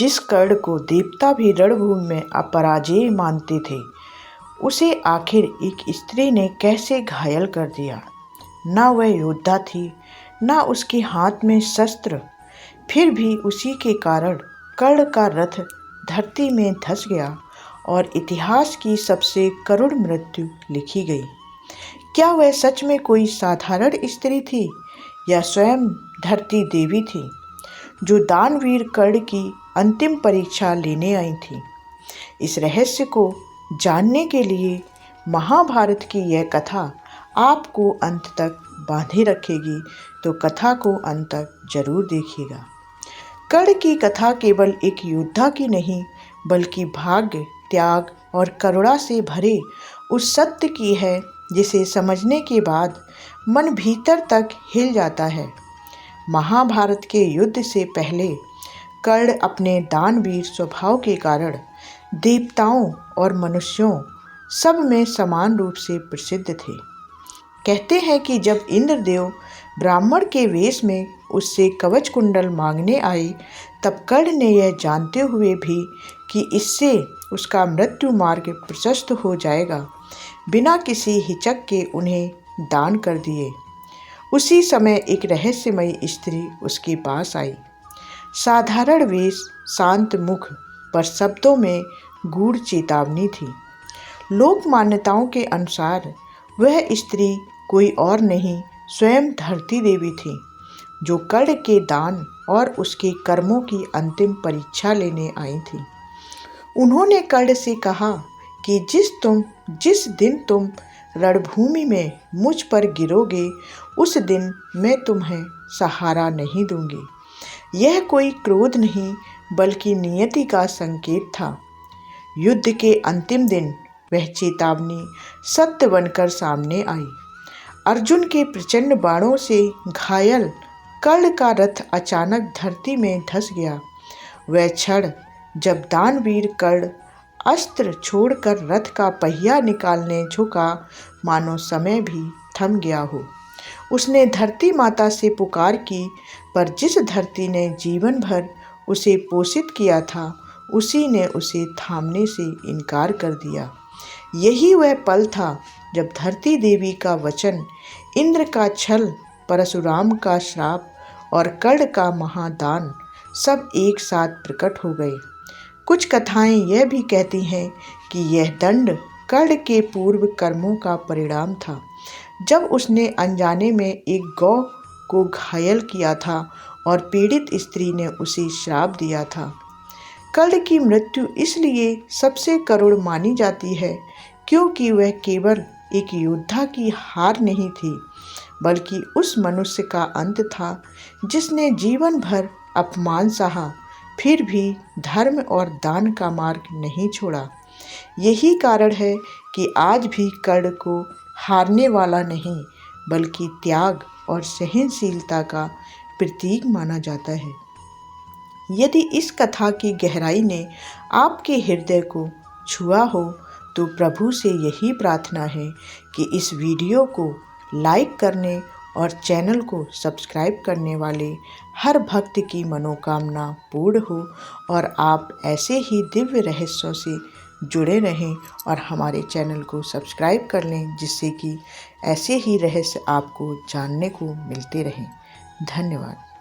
जिस कर्ण को देवता भी रणभूमि में अपराजेय मानते थे, उसे आखिर एक स्त्री ने कैसे घायल कर दिया। ना वह योद्धा थी, ना उसके हाथ में शस्त्र, फिर भी उसी के कारण कर्ण का रथ धरती में धंस गया और इतिहास की सबसे करुण मृत्यु लिखी गई। क्या वह सच में कोई साधारण स्त्री थी या स्वयं धरती देवी थी, जो दानवीर कर्ण की अंतिम परीक्षा लेने आई थी? इस रहस्य को जानने के लिए महाभारत की यह कथा आपको अंत तक बांधे रखेगी, तो कथा को अंत तक जरूर देखिएगा। कर्ण की कथा केवल एक योद्धा की नहीं, बल्कि भाग्य, त्याग और करुणा से भरे उस सत्य की है जिसे समझने के बाद मन भीतर तक हिल जाता है। महाभारत के युद्ध से पहले कर्ण अपने दानवीर स्वभाव के कारण देवताओं और मनुष्यों सब में समान रूप से प्रसिद्ध थे। कहते हैं कि जब इंद्रदेव ब्राह्मण के वेश में उससे कवच कुंडल मांगने आए, तब कर्ण ने यह जानते हुए भी कि इससे उसका मृत्यु मार्ग प्रशस्त हो जाएगा, बिना किसी हिचक के उन्हें दान कर दिए। उसी समय एक रहस्यमयी स्त्री उसके पास आई। साधारण वेश, शांत मुख, पर शब्दों में गूढ़ चेतावनी थी। लोक मान्यताओं के अनुसार वह स्त्री कोई और नहीं, स्वयं धरती देवी थी, जो कर्ण के दान और उसके कर्मों की अंतिम परीक्षा लेने आई थी। उन्होंने कर्ण से कहा कि जिस दिन तुम रणभूमि में मुझ पर गिरोगे, उस दिन मैं तुम्हें सहारा नहीं दूंगी। यह कोई क्रोध नहीं, बल्कि नियति का संकेत था। युद्ध के अंतिम दिन वह चेतावनी सत्य बनकर सामने आई। अर्जुन के प्रचंड बाणों से घायल कर्ण का रथ अचानक धरती में धंस गया। वह क्षण जब दानवीर कर्ण अस्त्र छोड़कर रथ का पहिया निकालने झुका, मानो समय भी थम गया हो। उसने धरती माता से पुकार की, पर जिस धरती ने जीवन भर उसे पोषित किया था, उसी ने उसे थामने से इनकार कर दिया। यही वह पल था जब धरती देवी का वचन, इंद्र का छल, परशुराम का श्राप और कर्ण का महादान सब एक साथ प्रकट हो गए। कुछ कथाएं यह भी कहती हैं कि यह दंड कर्ण के पूर्व कर्मों का परिणाम था, जब उसने अनजाने में एक गौ को घायल किया था और पीड़ित स्त्री ने उसे श्राप दिया था। कर्ण की मृत्यु इसलिए सबसे करुण मानी जाती है क्योंकि वह केवल एक योद्धा की हार नहीं थी, बल्कि उस मनुष्य का अंत था जिसने जीवन भर अपमान सहा, फिर भी धर्म और दान का मार्ग नहीं छोड़ा। यही कारण है कि आज भी कर्ण को हारने वाला नहीं, बल्कि त्याग और सहनशीलता का प्रतीक माना जाता है। यदि इस कथा की गहराई ने आपके हृदय को छुआ हो, तो प्रभु से यही प्रार्थना है कि इस वीडियो को लाइक करने और चैनल को सब्सक्राइब करने वाले हर भक्त की मनोकामना पूर्ण हो और आप ऐसे ही दिव्य रहस्यों से जुड़े रहें और हमारे चैनल को सब्सक्राइब कर लें, जिससे कि ऐसे ही रहस्य आपको जानने को मिलते रहें। धन्यवाद।